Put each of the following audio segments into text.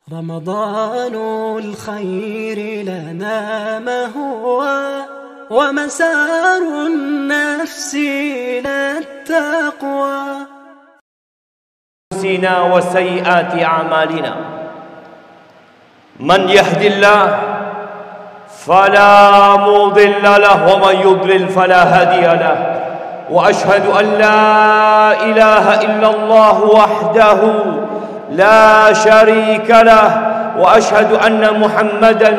رمضان الخير لنا ما هو ومسار النفس إلى التقوى وسيئات أعمالنا من يهد الله فلا مضل له ومن يضلل فلا هادي له وأشهد أن لا إله إلا الله وحده لا شريك له وأشهد أن محمدا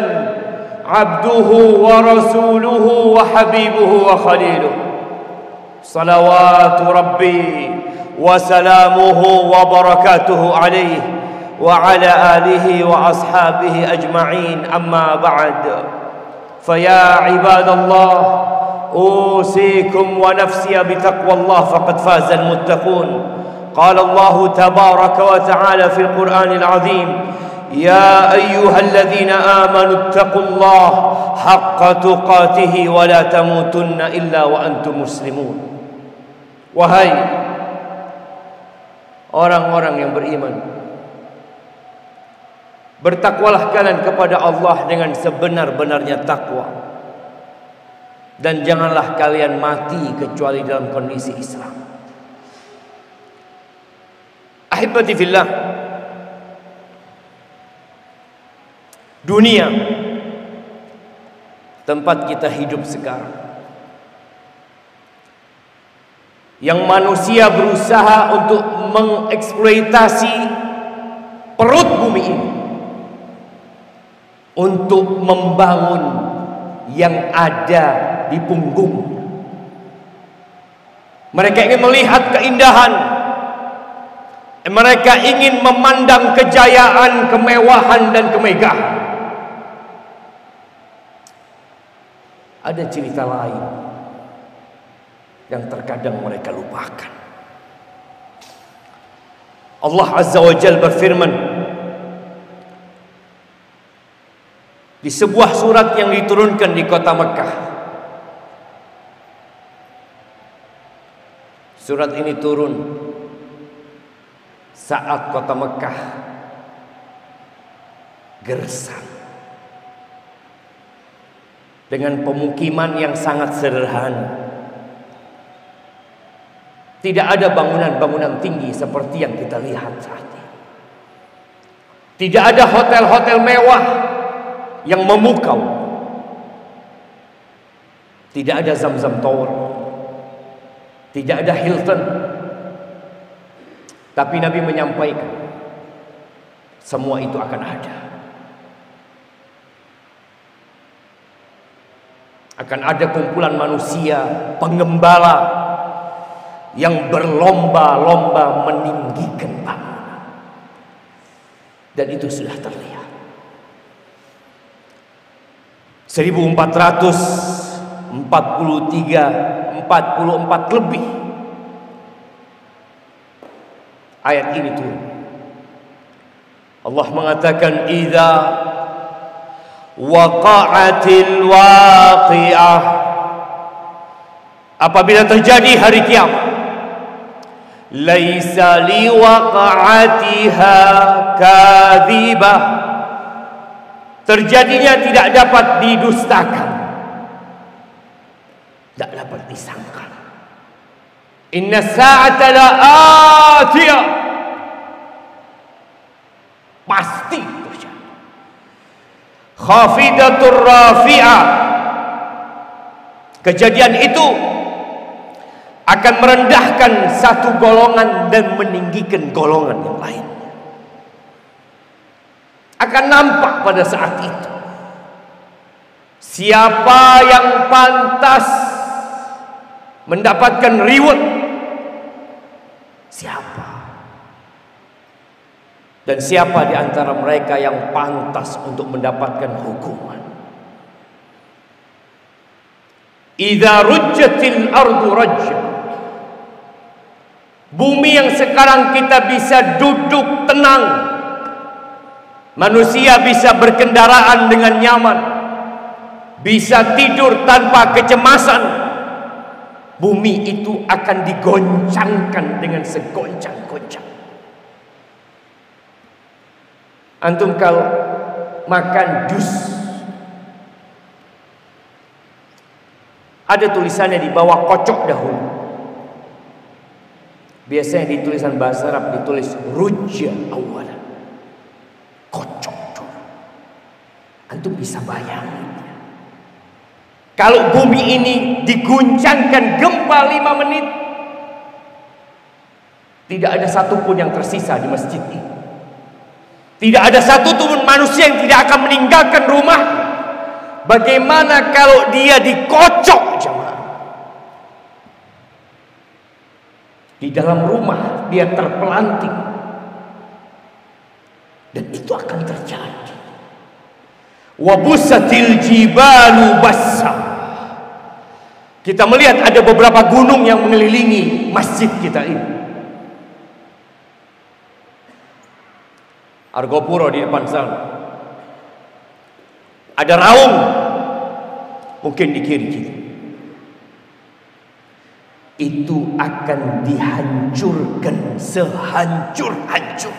عبده ورسوله وحبيبه وخليله صلوات ربي وسلامه وبركاته عليه وعلى آله وأصحابه أجمعين أما بعد فيا عباد الله أوصيكم ونفسي بتقوى الله فقد فاز المتقون قال الله تبارك وتعالى في القرآن العظيم يا أيها الذين آمنوا اتقوا الله حق تقاته ولا تموتن إلا وأنتم مسلمون. Wahai orang-orang yang beriman, bertakwalah kalian kepada Allah dengan sebenar-benarnya takwa, dan janganlah kalian mati kecuali dalam kondisi Islam. Ahibati fillah, dunia tempat kita hidup sekarang, yang manusia berusaha untuk mengeksploitasi perut bumi ini untuk membangun yang ada di punggungnya. Mereka ingin melihat keindahan, mereka ingin memandang kejayaan, kemewahan dan kemegahan. Ada cerita lain yang terkadang mereka lupakan. Allah Azza wa Jalla berfirman di sebuah surat yang diturunkan di kota Mekah. Surat ini turun saat kota Mekah gersang dengan pemukiman yang sangat sederhana. Tidak ada bangunan-bangunan tinggi seperti yang kita lihat saat ini. Tidak ada hotel-hotel mewah yang memukau. Tidak ada Zamzam Tower. Tidak ada Hilton. Tapi Nabi menyampaikan semua itu akan ada. Akan ada kumpulan manusia, pengembala yang berlomba-lomba meninggikan bangunan. Dan itu sudah terlihat. 1444 lebih ayat ini turun. Allah mengatakan idza waqa'atil waqi'ah, apabila terjadi hari kiamat, laisa liwaqa'atiha kadzibah, terjadinya tidak dapat didustakan, tidak dapat disangkal. Inna sa'ata la'atiyah, pasti terjadi. Khafidatur rafi'ah, kejadian itu akan merendahkan satu golongan dan meninggikan golongan yang lain. Akan nampak pada saat itu siapa yang pantas mendapatkan reward, siapa, dan siapa di antara mereka yang pantas untuk mendapatkan hukuman. Idza rujjatil ardu rajja, bumi yang sekarang kita bisa duduk tenang, manusia bisa berkendaraan dengan nyaman, bisa tidur tanpa kecemasan, bumi itu akan digoncangkan dengan segoncang-goncang. Antum kalau makan jus, ada tulisannya di bawah, kocok dahulu. Biasanya di tulisan bahasa Arab ditulis rujja awalan, kocok dulu. Antum bisa bayangin, kalau bumi ini diguncangkan gempa 5 menit, tidak ada satupun yang tersisa di masjid ini. Tidak ada satupun manusia yang tidak akan meninggalkan rumah. Bagaimana kalau dia dikocok, jemaah? Di dalam rumah dia terpelanting, dan itu akan terjadi. Wabusatil jibalu bassa. Kita melihat ada beberapa gunung yang mengelilingi masjid kita ini. Argopuro di depan sana. Ada Raung, mungkin di kiri kita. Itu akan dihancurkan sehancur-hancur.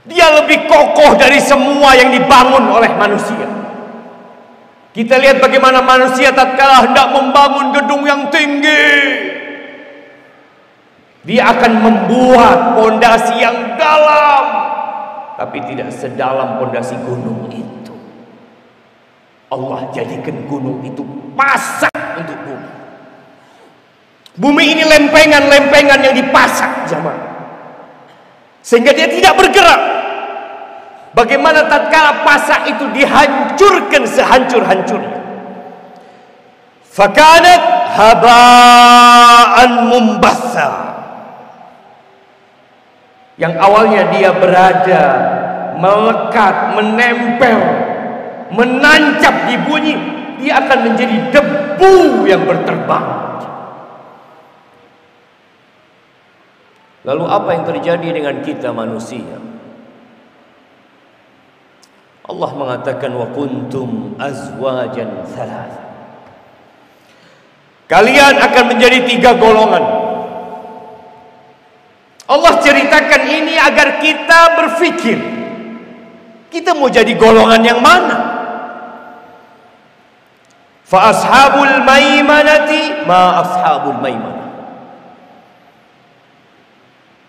Dia lebih kokoh dari semua yang dibangun oleh manusia. Kita lihat bagaimana manusia tatkala hendak membangun gedung yang tinggi, dia akan membuat pondasi yang dalam, tapi tidak sedalam pondasi gunung itu. Allah jadikan gunung itu pasak untuk bumi. Bumi ini lempengan-lempengan yang dipasak, jamaah, sehingga dia tidak bergerak. Bagaimana tatkala pasak itu dihancurkan sehancur-hancurnya? Fakanat haba'an mumbatha. Yang awalnya dia berada, melekat, menempel, menancap di bumi, dia akan menjadi debu yang berterbang. Lalu apa yang terjadi dengan kita manusia? Allah mengatakan wa kuntum azwajan thalatha. Kalian akan menjadi 3 golongan. Allah ceritakan ini agar kita berpikir, kita mau jadi golongan yang mana? Fa ashabul maimanati ma ashabul maimanah.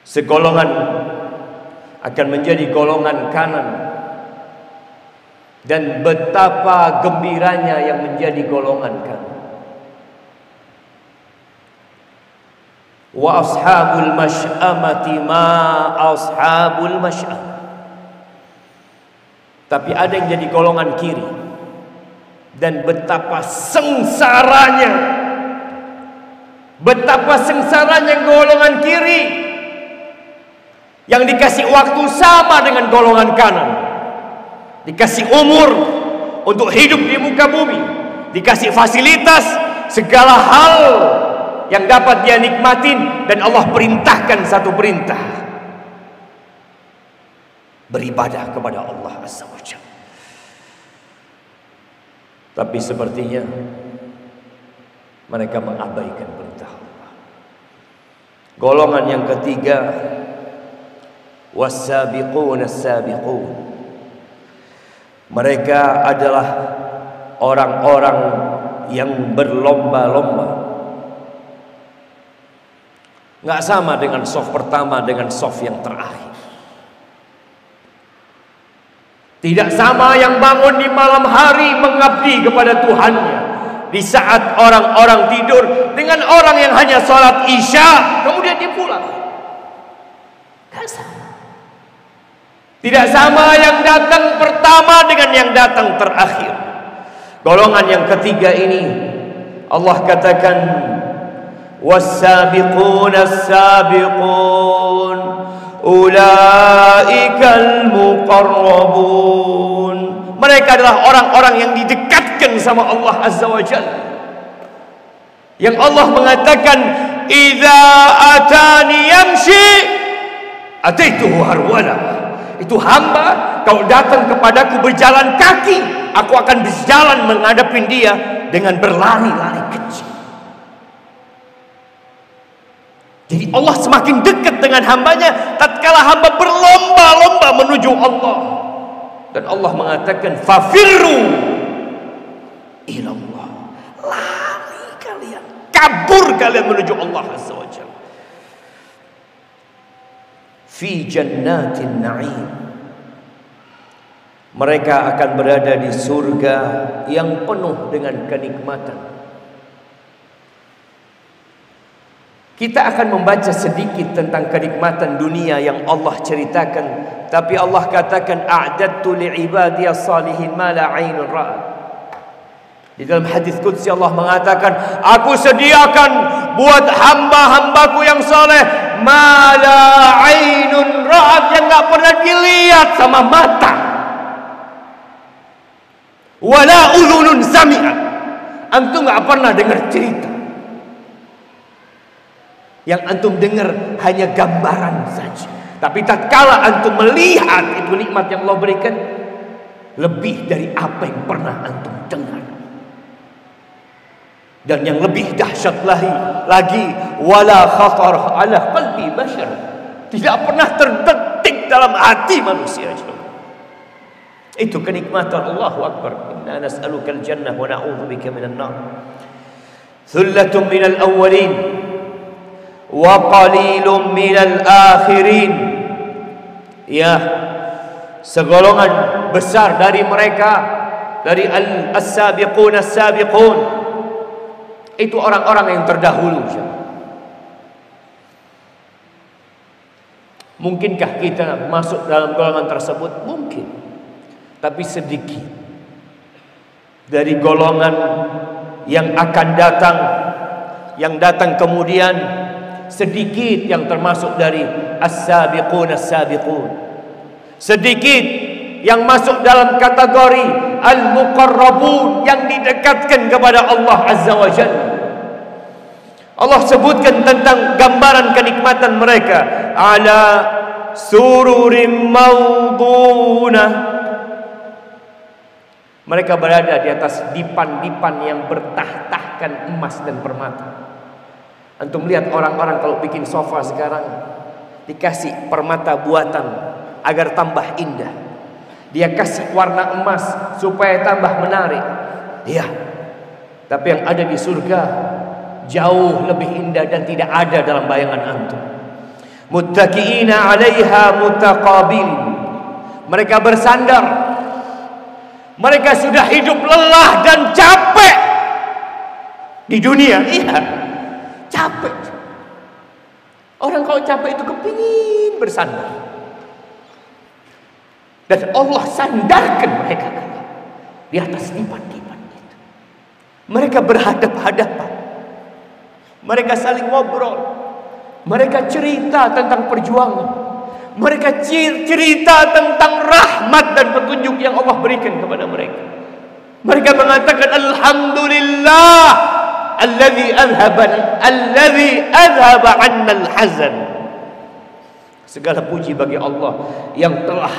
Segolongan akan menjadi golongan kanan, dan betapa gembiranya yang menjadi golongan kanan. Wa ashabul masy'amati ma ashabul masy'amah. Tapi ada yang jadi golongan kiri, dan betapa sengsaranya, betapa sengsaranya golongan kiri yang dikasih waktu sama dengan golongan kanan, dikasih umur untuk hidup di muka bumi, dikasih fasilitas, segala hal yang dapat dia nikmatin, dan Allah perintahkan satu perintah: beribadah kepada Allah Azza wa Jalla. Tapi sepertinya mereka mengabaikan perintah Allah. Golongan yang ketiga, was-sabiqun as-sabiqun. Mereka adalah orang-orang yang berlomba-lomba. Nggak sama dengan saf pertama dengan saf yang terakhir. Tidak sama yang bangun di malam hari mengabdi kepada Tuhannya di saat orang-orang tidur, dengan orang yang hanya sholat isya kemudian dia pulang. Nggak sama. Tidak sama yang datang pertama dengan yang datang terakhir. Golongan yang ketiga ini Allah katakan was-sabiqun as-sabiqun ulaikal muqarrabun. Mereka adalah orang-orang yang didekatkan sama Allah Azza wa Jalla, yang Allah mengatakan idza atani yamshi ataituhu harwala. Itu hamba kalau datang kepadaku berjalan kaki, aku akan berjalan menghadapi dia dengan berlari-lari kecil. Jadi Allah semakin dekat dengan hambanya tatkala hamba berlomba-lomba menuju Allah. Dan Allah mengatakan fafirru ilallah. Lari kalian, kabur kalian menuju Allah Azza wa Jalla. Fi jannatin na'im. Mereka akan berada di surga yang penuh dengan kenikmatan. Kita akan membaca sedikit tentang kenikmatan dunia yang Allah ceritakan, tapi Allah katakan a'dadtu li'ibadiyas salihin ma la 'ainun ra'at. Di dalam hadis qudsi Allah mengatakan, aku sediakan buat hamba-hambaku yang saleh ma la 'ainun ra'at, yang enggak pernah dilihat sama mata, wala udhunun sami'at, antum enggak pernah dengar cerita. Yang antum dengar hanya gambaran saja. Tapi tatkala antum melihat itu nikmat yang Allah berikan, lebih dari apa yang pernah antum dengar. Dan yang lebih dahsyat lagi wala khatar ala qalbi bashar, tidak pernah terdetik dalam hati manusia. Itu kenikmatan. Allahu akbar. Inna nas'aluka al-jannah wa na'udzubika minan nar. Thullatun minal awwalin wa qalilun minal akhirin. Ya, segolongan besar dari mereka, dari as-sabiqun as-sabiqun, itu orang-orang yang terdahulu. Mungkinkah kita masuk dalam golongan tersebut? Mungkin, tapi sedikit dari golongan yang akan datang, yang datang kemudian. Sedikit yang termasuk dari as-sabiqun as-sabiqun. Sedikit yang masuk dalam kategori al-muqarrabun, yang didekatkan kepada Allah Azza wa Jalla. Allah sebutkan tentang gambaran kenikmatan mereka, ala sururim mawdunah. Mereka berada di atas dipan-dipan yang bertah-tahkan emas dan permata. Antum lihat orang-orang kalau bikin sofa sekarang, dikasih permata buatan agar tambah indah. Dia kasih warna emas supaya tambah menarik. Iya. Tapi yang ada di surga jauh lebih indah dan tidak ada dalam bayangan antum. Muttaqiina 'alaiha mutaqabilin. Mereka bersandar. Mereka sudah hidup lelah dan capek di dunia. Iya. Capek. Orang kalau capek itu kepingin bersandar. Dan Allah sandarkan mereka di atas dipan-dipan itu. Mereka berhadap-hadapan. Mereka saling ngobrol. Mereka cerita tentang perjuangan. Mereka cerita tentang rahmat dan petunjuk yang Allah berikan kepada mereka. Mereka mengatakan alhamdulillah alladzi adhaba 'anna al-hazan. Segala puji bagi Allah yang telah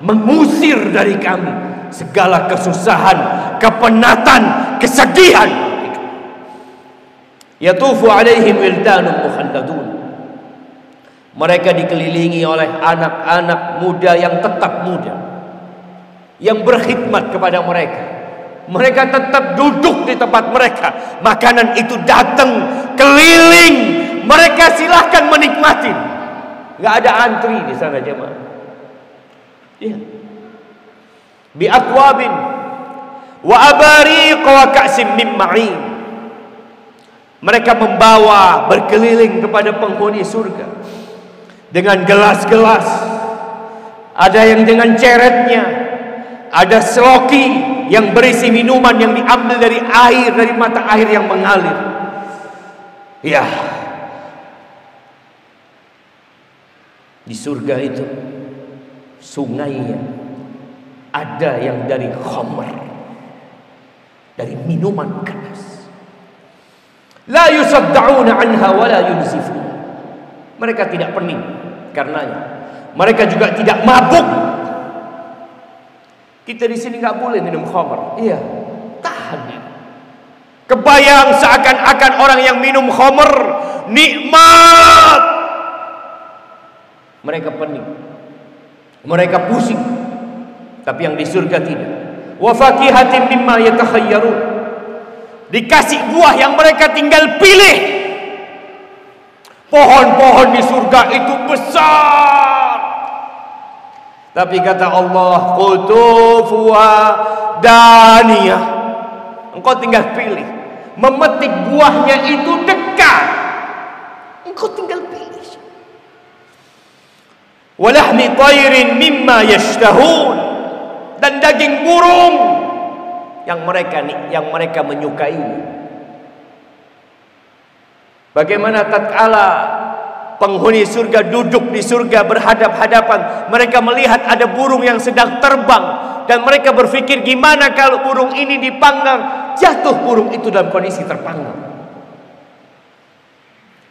mengusir dari kami segala kesusahan, kepenatan, kesedihan. Yatufu 'alaihim wildanun mukhalladun. Mereka dikelilingi oleh anak-anak muda yang tetap muda, yang berkhidmat kepada mereka. Mereka tetap duduk di tempat mereka. Makanan itu datang keliling. Mereka silahkan menikmati. Gak ada antri di sana jemaah. Iya. Bi akwabin wa abariq wa ka'sim min ma'in. Mereka membawa berkeliling kepada penghuni surga dengan gelas-gelas. Ada yang dengan ceretnya, ada seloki yang berisi minuman yang diambil dari air, dari mata air yang mengalir. Ya, di surga itu sungainya ada yang dari khamr, dari minuman keras. La yusaddauna anha wa la yunzifun. Mereka tidak pening karenanya. Mereka juga tidak mabuk. Kita di sini nggak boleh minum khamr. Iya, tahan. Kebayang seakan-akan orang yang minum khamr nikmat. Mereka pening, mereka pusing. Tapi yang di surga tidak. Wa fakihatin mimma yatakhayyarun. Dikasih buah yang mereka tinggal pilih. Pohon-pohon di surga itu besar. Tapi kata Allah, qutufuha daniyah. Engkau tinggal pilih. Memetik buahnya itu dekat. Engkau tinggal pilih. Walahmi tayrin mimma yashtahun. Dan daging burung yang mereka menyukai. Bagaimana tatkala penghuni surga duduk di surga berhadap-hadapan, mereka melihat ada burung yang sedang terbang, dan mereka berpikir, gimana kalau burung ini dipanggang, jatuh burung itu dalam kondisi terpanggang.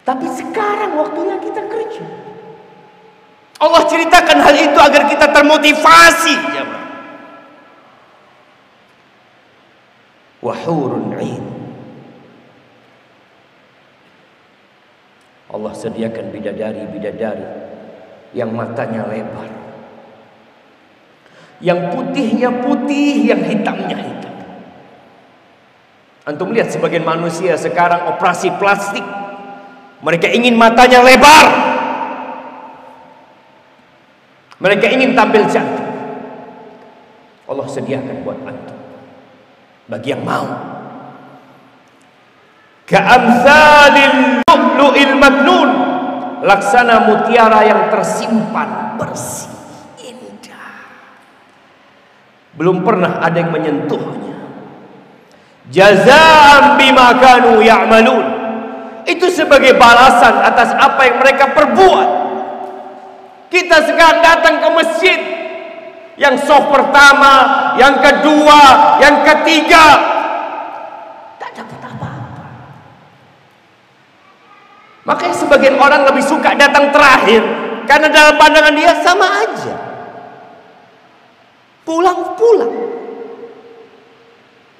Tapi sekarang waktunya kita kerja. Allah ceritakan hal itu agar kita termotivasi, jemaah. Wa hurun 'ain. Allah sediakan bidadari-bidadari yang matanya lebar, yang putihnya putih, yang hitamnya hitam. Antum lihat sebagian manusia sekarang operasi plastik, mereka ingin matanya lebar, mereka ingin tampil cantik. Allah sediakan buat antum, bagi yang mau. Ka'amsalil lu'lu'il maknun, laksana mutiara yang tersimpan bersih, indah, belum pernah ada yang menyentuhnya. Jazaa'an bima kanu ya'malun, itu sebagai balasan atas apa yang mereka perbuat. Kita sekarang datang ke masjid, yang saf pertama, yang kedua, yang ketiga, tak dapat apa-apa. Makanya sebagian orang lebih suka datang terakhir, karena dalam pandangan dia sama aja. Pulang-pulang,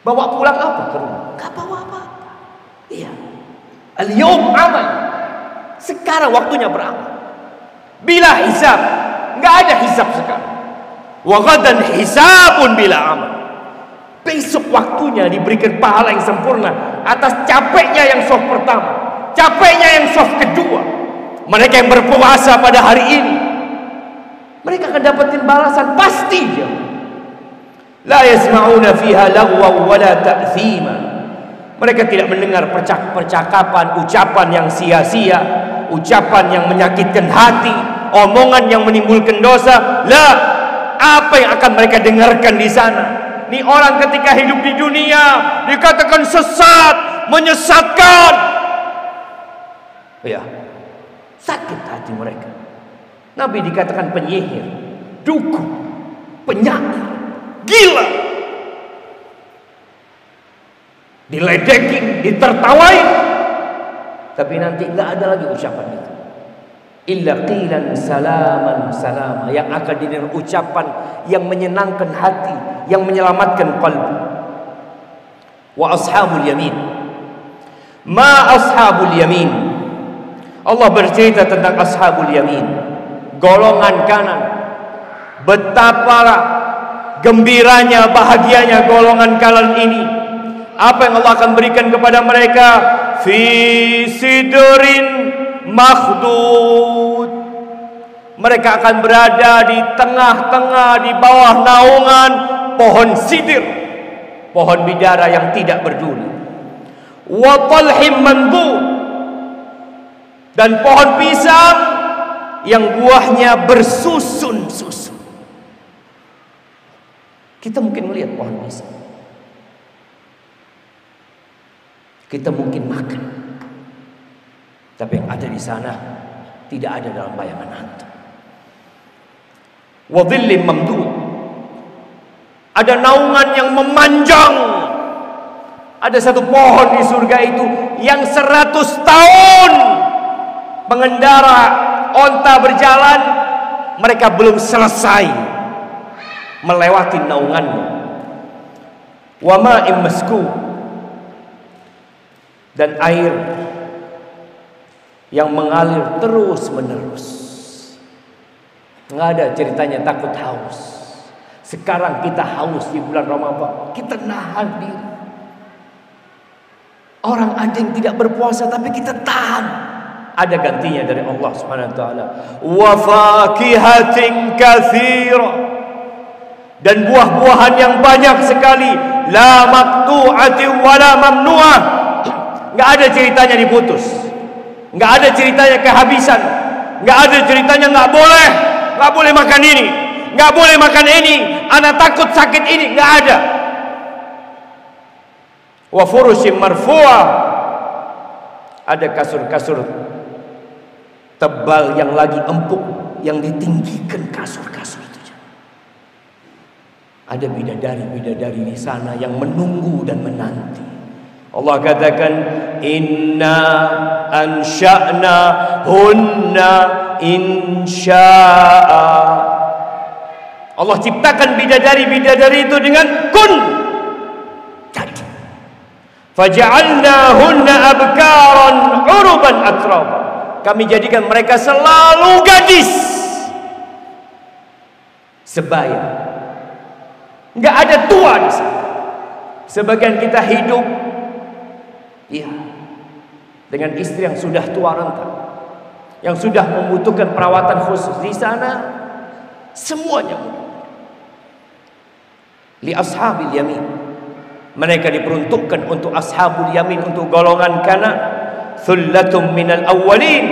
bawa pulang apa ke rumah? Gak bawa apa-apa. Iya. Al-yawm amal. Sekarang waktunya beramal. Bila hisab, nggak ada hisab sekarang. Wa ghadan hisabun bila amal. Besok waktunya diberikan pahala yang sempurna atas capeknya yang saf pertama, capeknya yang saf kedua. Mereka yang berpuasa pada hari ini, mereka akan dapatin balasan pasti. La yasma'una fiha lagwa wala ta'thima. Mereka tidak mendengar percakapan, ucapan yang sia-sia, ucapan yang menyakitkan hati, omongan yang menimbulkan dosa. La, apa yang akan mereka dengarkan di sana? Ini orang ketika hidup di dunia dikatakan sesat, menyesatkan. Ya, sakit hati mereka. Nabi dikatakan penyihir, dukun, penyakit, gila, diledekin, ditertawain. Tapi nanti nggak ada lagi ucapan itu. Illa qilan salaman salama, yang akan didengar ucapan yang menyenangkan hati, yang menyelamatkan qalbi. Wa ashabul yamin, ma ashabul yamin. Allah bercerita tentang ashabul yamin, golongan kanan. Betapa gembiranya, bahagianya golongan kanan ini. Apa yang Allah akan berikan kepada mereka? Fi sidrin makhdud. Mereka akan berada di tengah-tengah, di bawah naungan pohon sidir, pohon bidara yang tidak berduri. Wa talhim mandud, dan pohon pisang yang buahnya bersusun-susun. Kita mungkin melihat pohon pisang, kita mungkin makan, tapi yang ada di sana tidak ada dalam bayangan antum. Wa dhillim mamdud, ada naungan yang memanjang. Ada satu pohon di surga itu yang 100 tahun pengendara onta berjalan, mereka belum selesai melewati naungannya. Wa ma'im maskub, dan air yang mengalir terus menerus. Nggak ada ceritanya takut haus. Sekarang kita haus di bulan Ramadan, kita nahan diri. Orang ada yang tidak berpuasa tapi kita tahan. Ada gantinya dari Allah Subhanahu wa taala. Wa fakihatin katsira. Dan buah-buahan yang banyak sekali. La maqtu'atin wala mamnu'ah. Enggak ada ceritanya diputus. Enggak ada ceritanya kehabisan. Enggak ada ceritanya enggak boleh makan ini, enggak boleh makan ini, anak takut sakit ini, enggak ada. Wa furushim marfu'ah. Ada kasur-kasur tebal yang lagi empuk, yang ditinggikan kasur-kasur itu. Ada bidadari-bidadari di sana yang menunggu dan menanti. Allah katakan, inna ansha'na hunna insya'a. Allah ciptakan bidadari-bidadari itu dengan kun, jadi. Faja'alnahunna abkaran uruban atraba. Kami jadikan mereka selalu gadis sebaya. Enggak ada tua di sana. Sebagian kita hidup dengan istri yang sudah tua renta, yang sudah membutuhkan perawatan khusus. Di sana semuanya li ashabil yamin. Mereka diperuntukkan untuk ashabul yamin, untuk golongan kanan. Thullatum minal awwalin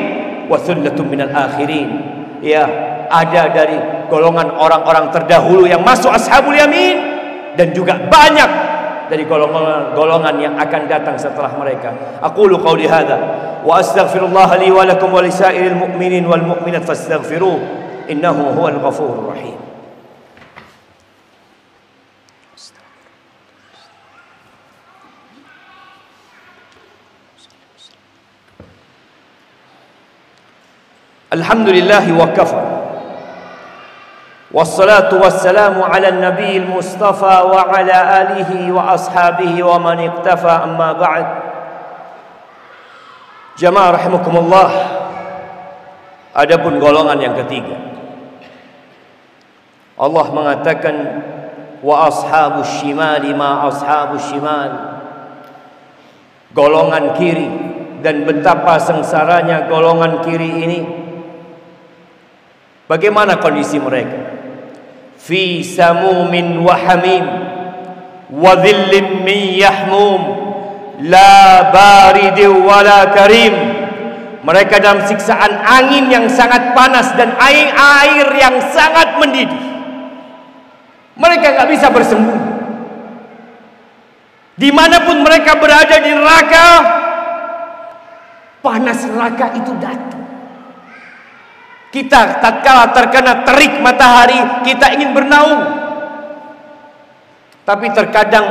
wa thullatum minal akhirin. Ya, ada dari golongan orang-orang terdahulu yang masuk ashabul yamin, dan juga banyak dari golongan yang akan datang setelah mereka. Aqulu qawli hadza wa astaghfirullah li wa lakum wa lisairil mu'minin wal mu'minat fastaghfiruh innahu huwal ghafurur rahim. Alhamdulillah wa kafa. Wassalatu wassalamu ala nabiyil mustafa wa ala alihi wa ashabihi wa man iqtafa, amma ba'd. Jamaah rahimakumullah. Adapun golongan yang ketiga, Allah mengatakan wa ashabus shimali ma ashabus shimal. Golongan kiri, dan betapa sengsaranya golongan kiri ini. Bagaimana kondisi mereka? Fi samumin wa hamim wa dhillim min yahmum la baridin wa la karim. Mereka dalam siksaan angin yang sangat panas dan air yang sangat mendidih. Mereka enggak bisa bersembunyi. Dimanapun mereka berada di neraka, panas neraka itu datang. Kita tatkala terkena terik matahari, kita ingin bernaung, tapi terkadang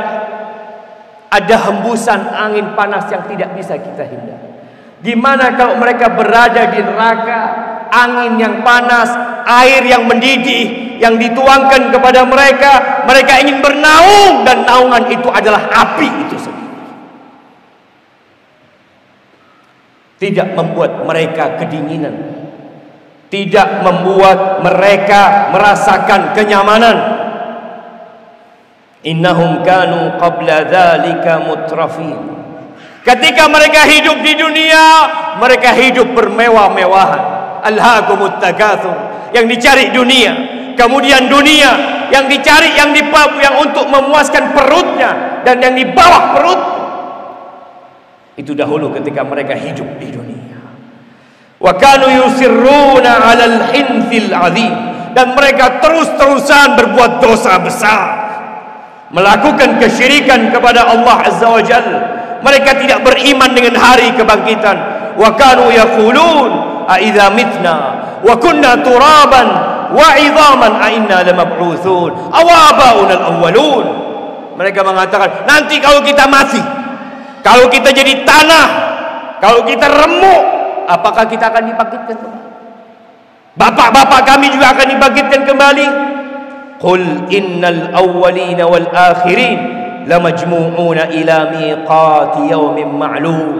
ada hembusan angin panas yang tidak bisa kita hindari. Gimana kalau mereka berada di neraka, angin yang panas, air yang mendidih yang dituangkan kepada mereka, mereka ingin bernaung, dan naungan itu adalah api itu sendiri. Tidak membuat mereka kedinginan, tidak membuat mereka merasakan kenyamanan. Innahum kanu qabla dzalika mutrafin. Ketika mereka hidup di dunia, mereka hidup bermewah-mewahan. Alhaakumut takatsur, yang dicari dunia, kemudian dunia yang dicari, yang untuk memuaskan perutnya dan yang di bawah perut. Itu dahulu ketika mereka hidup di dunia. Wa kanu yusirruna 'alal hinthil 'adzim, dan mereka terus-terusan berbuat dosa besar, melakukan kesyirikan kepada Allah Azza wa Jalla. Mereka tidak beriman dengan hari kebangkitan. Wa kanu yaqulun a idza mitna wa kunna turaban wa 'idhaman a inna lamab'utsun aw abauna al-awwalun. Mereka mengatakan, nanti kalau kita mati, kalau kita jadi tanah, kalau kita remuk, apakah kita akan dibangkitkan kembali? Bapak-bapak kami juga akan dibangkitkan kembali. Qul innal awwalina wal akhirin lamajmu'una ila miqati yaumin ma'lum.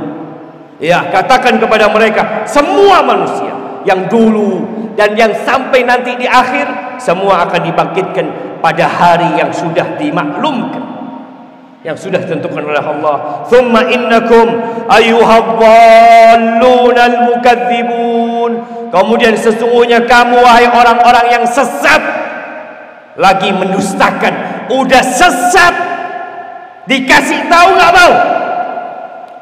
Ya, katakan kepada mereka, semua manusia yang dulu dan yang sampai nanti di akhir, semua akan dibangkitkan pada hari yang sudah dimaklumkan, yang sudah ditentukan oleh Allah. Thumma innakum ayyuhadhdallunal mukadzibun. Kemudian sesungguhnya kamu wahai orang-orang yang sesat, lagi mendustakan, udah sesat, dikasih tahu nggak mau,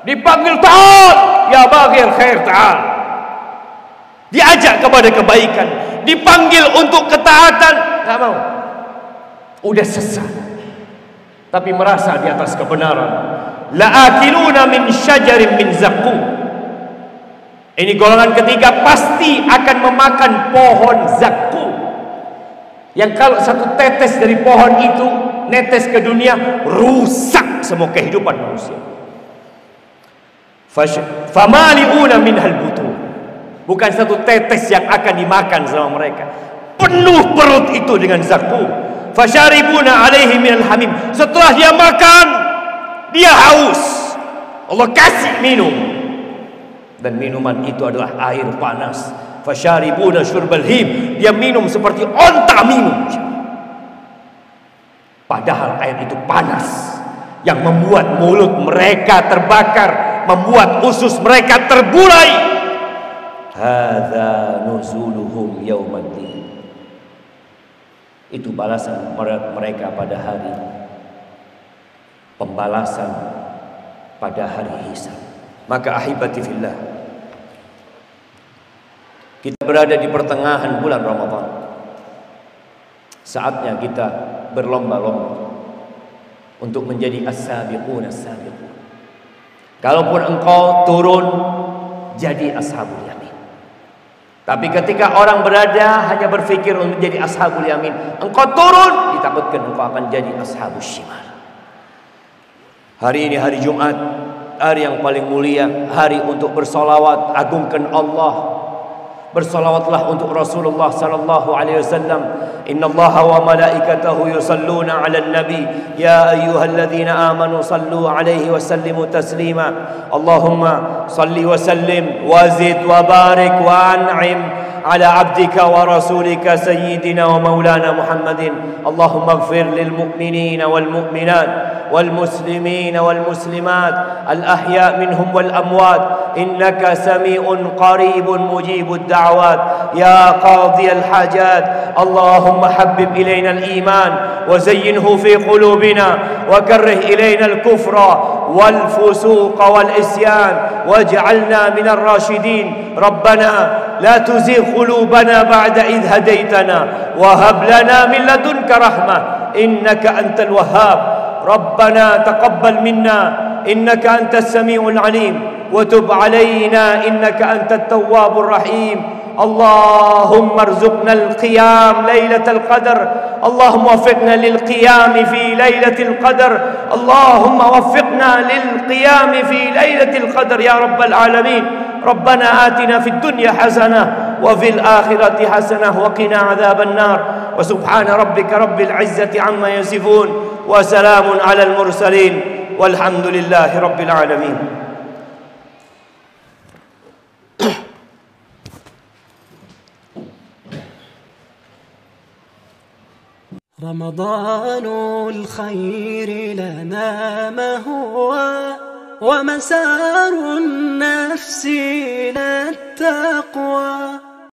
dipanggil ta'al ya baghil khair ta'al, diajak kepada kebaikan, dipanggil untuk ketaatan, nggak mau, udah sesat, tapi merasa di atas kebenaran. La'akiluna min syajarin min zaqqum. Ini golongan ketiga pasti akan memakan pohon zaqqum, yang kalau satu tetes dari pohon itu netes ke dunia, rusak semua kehidupan manusia. Famali'una minhal butun. Bukan satu tetes yang akan dimakan sama mereka, penuh perut itu dengan zaqqum. Fasyaribuna alaihi minal hamim. Setelah dia makan, dia haus, Allah kasih minum, dan minuman itu adalah air panas. Fasyaribuna syurbal him. Dia minum seperti onta minum, padahal air itu panas, yang membuat mulut mereka terbakar, membuat usus mereka terbulai. Hadza nuzuluhum yaumaddin. Itu balasan mereka pada hari pembalasan, pada hari hisab. Maka ahibati fillah, kita berada di pertengahan bulan Ramadan. Saatnya kita berlomba-lomba untuk menjadi as-sabiqun as-sabiqun. Kalaupun engkau turun jadi ashabul yamin, tapi ketika orang berada hanya berfikir untuk menjadi ashabul yamin, engkau turun, ditakutkan engkau akan jadi ashabus shimal. Hari ini hari Jumat, hari yang paling mulia, hari untuk bersolawat, agungkan Allah. Bersolawatlah untuk Rasulullah sallallahu alaihi wasallam. Innallaha wa malaikatahu yusalluna 'alan nabi ya ayyuhalladzina amanu sallu 'alaihi wa sallimu taslima. Allahumma salli wa sallim wa zid wa barik wa an'im ala 'abdika wa rasulika sayyidina wa maulana Muhammadin. Allahumma ighfir lil mu'minina wal mu'minat والمسلمين والمسلمات الأحياء منهم والأموات إنك سميع قريب مجيب الدعوات يا قاضي الحاجات. اللهم حبب إلينا الإيمان وزينه في قلوبنا وكره إلينا الكفر والفسوق والعصيان واجعلنا من الراشدين. ربنا لا تزغ قلوبنا بعد إذ هديتنا وهب لنا من لدنك رحمة إنك أنت الوهاب. ربنا تقبل منا إنك أنت السميع العليم وتب علينا إنك أنت التواب الرحيم. اللهم ارزقنا القيام ليلة القدر. اللهم وفقنا للقيام في ليلة القدر. اللهم وفقنا للقيام في ليلة القدر يا رب العالمين. ربنا آتنا في الدنيا حسنة وفي الآخرة حسنة وقنا عذاب النار. وسبحان ربك رب العزة عما يصفون وسلام على المرسلين والحمد لله رب العالمين. رمضان الخير لنا ما هو ومسار النفس إلى التقوى.